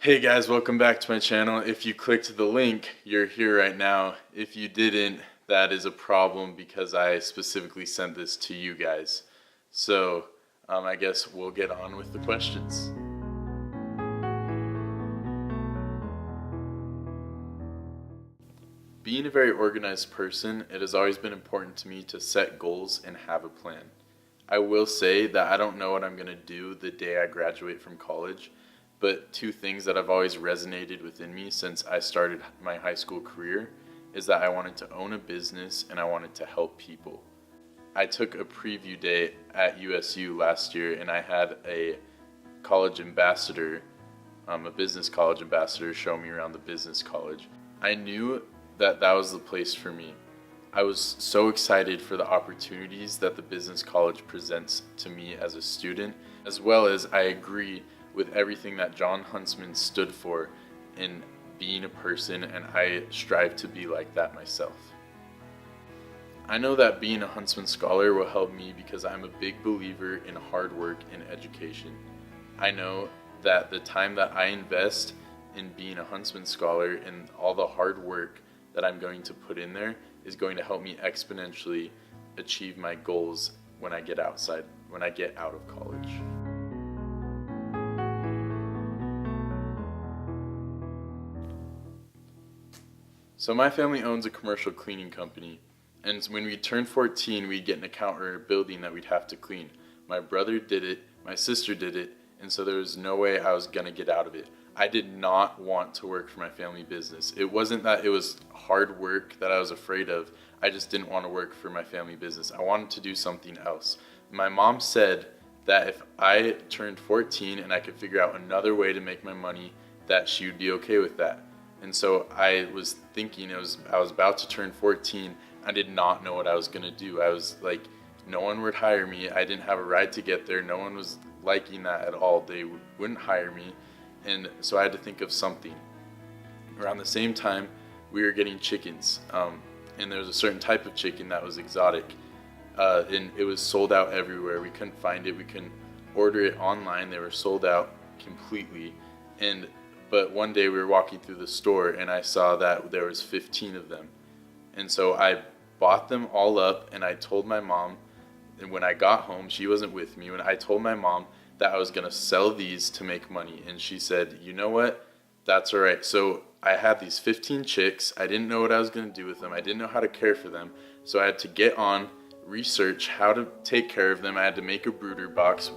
Hey guys, welcome back to my channel. If you clicked the link, you're here right now. If you didn't, that is a problem because I specifically sent this to you guys. So I guess we'll get on with the questions. Being a very organized person, it has always been important to me to set goals and have a plan. I will say that I don't know what I'm going to do the day I graduate from college, but two things that have always resonated within me since I started my high school career is that I wanted to own a business and I wanted to help people. I took a preview day at USU last year and I had a college ambassador, a business college ambassador, show me around the business college. I knew that that was the place for me. I was so excited for the opportunities that the business college presents to me as a student, as well as I agree with everything that John Huntsman stood for in being a person, and I strive to be like that myself. I know that being a Huntsman Scholar will help me because I'm a big believer in hard work in education. I know that the time that I invest in being a Huntsman Scholar and all the hard work that I'm going to put in there is going to help me exponentially achieve my goals when I get out of college. So my family owns a commercial cleaning company, and when we turned 14, we'd get an account or a building that we'd have to clean. My brother did it, my sister did it, and so there was no way I was gonna get out of it. I did not want to work for my family business. It wasn't that it was hard work that I was afraid of. I just didn't want to work for my family business. I wanted to do something else. My mom said that if I turned 14 and I could figure out another way to make my money, that she would be okay with that. And so I was thinking, I was about to turn 14. I did not know what I was gonna do. I was like, no one would hire me. I didn't have a ride to get there. No one was liking that at all. They wouldn't hire me. And so I had to think of something. Around the same time, we were getting chickens. And there was a certain type of chicken that was exotic. And it was sold out everywhere. We couldn't find it. We couldn't order it online. They were sold out completely. But one day we were walking through the store and I saw that there was 15 of them. And so I bought them all up and I told my mom, and when I got home, she wasn't with me, when I told my mom that I was gonna sell these to make money. And she said, you know what, that's all right. So I had these 15 chicks. I didn't know what I was gonna do with them. I didn't know how to care for them. So I had to get on, research how to take care of them. I had to make a brooder box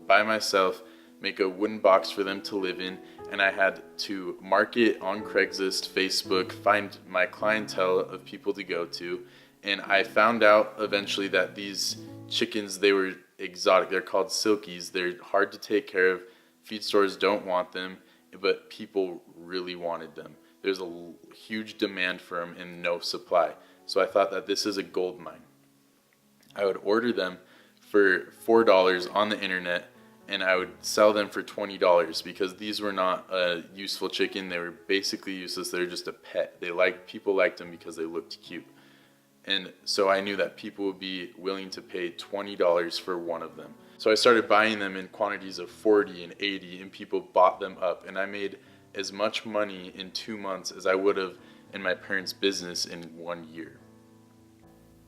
by myself, make a wooden box for them to live in, and I had to market on Craigslist, Facebook, find my clientele of people to go to, and I found out eventually that these chickens, they were exotic. They're called silkies. They're hard to take care of. Feed stores don't want them, but people really wanted them. There's a huge demand for them and no supply. So I thought that this is a gold mine. I would order them for $4 on the internet, and I would sell them for $20 because these were not a useful chicken. They were basically useless. They were just a pet. People liked them because they looked cute. And so I knew that people would be willing to pay $20 for one of them. So I started buying them in quantities of 40 and 80, and people bought them up. And I made as much money in 2 months as I would have in my parents' business in 1 year.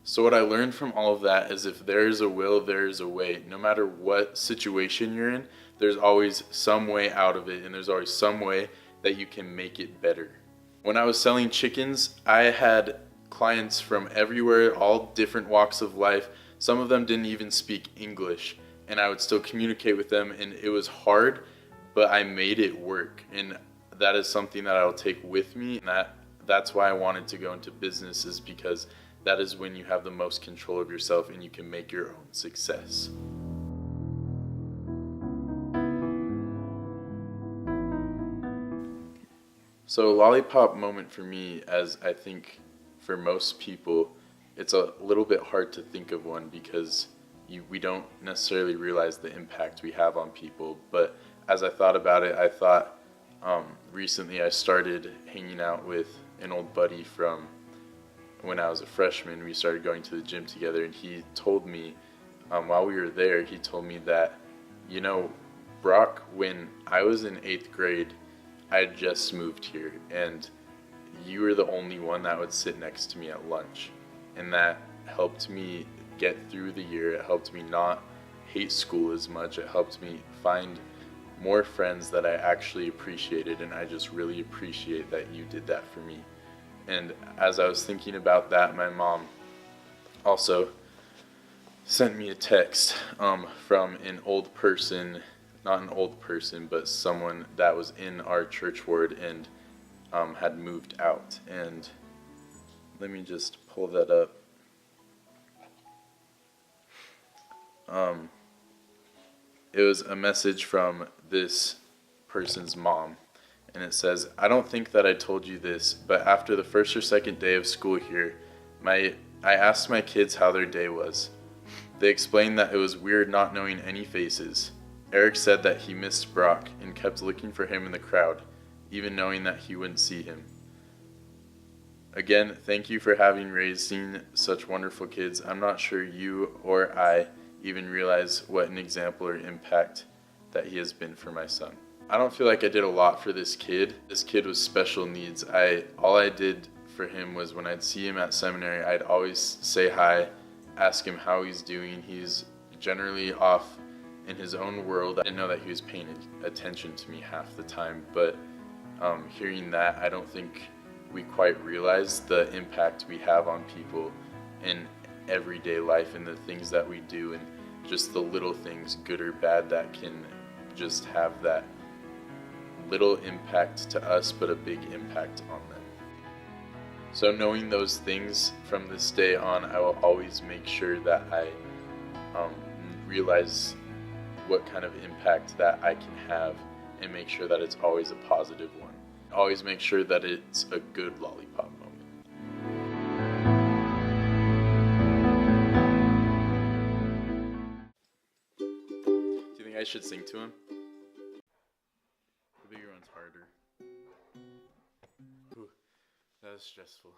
So what I learned from all of that is if there is a will, there is a way. No matter what situation you're in, there's always some way out of it, and there's always some way that you can make it better. When I was selling chickens, I had clients from everywhere, all different walks of life. Some of them didn't even speak English, and I would still communicate with them, and it was hard, but I made it work. And that is something that I'll take with me, and that's why I wanted to go into business, is because that is when you have the most control of yourself and you can make your own success. So a lollipop moment for me, as I think for most people, it's a little bit hard to think of one because we don't necessarily realize the impact we have on people. But as I thought about it, I thought recently I started hanging out with an old buddy from when I was a freshman. We started going to the gym together, and he told me while we were there, he told me that, you know, Brock, when I was in 8th grade, I just moved here, and you were the only one that would sit next to me at lunch, and that helped me get through the year. It helped me not hate school as much. It helped me find more friends that I actually appreciated, and I just really appreciate that you did that for me. And as I was thinking about that, my mom also sent me a text from an old person, not an old person, but someone that was in our church ward and had moved out. And let me just pull that up. It was a message from this person's mom, and it says, "I don't think that I told you this, but after the first or second day of school here, I asked my kids how their day was. They explained that it was weird not knowing any faces. Eric said that he missed Brock and kept looking for him in the crowd, even knowing that he wouldn't see him. Again, thank you for raising such wonderful kids. I'm not sure you or I even realize what an exemplar or impact that he has been for my son." I don't feel like I did a lot for this kid. This kid was special needs. All I did for him was when I'd see him at seminary, I'd always say hi, ask him how he's doing. He's generally off in his own world. I didn't know that he was paying attention to me half the time, but hearing that, I don't think we quite realize the impact we have on people in everyday life and the things that we do, and just the little things, good or bad, that can just have that little impact to us but a big impact on them. So knowing those things, from this day on, I will always make sure that I realize what kind of impact that I can have, and make sure that it's always a positive one. Always make sure that it's a good lollipop moment. Do you think I should sing to him? The bigger one's harder. Ooh, that was stressful.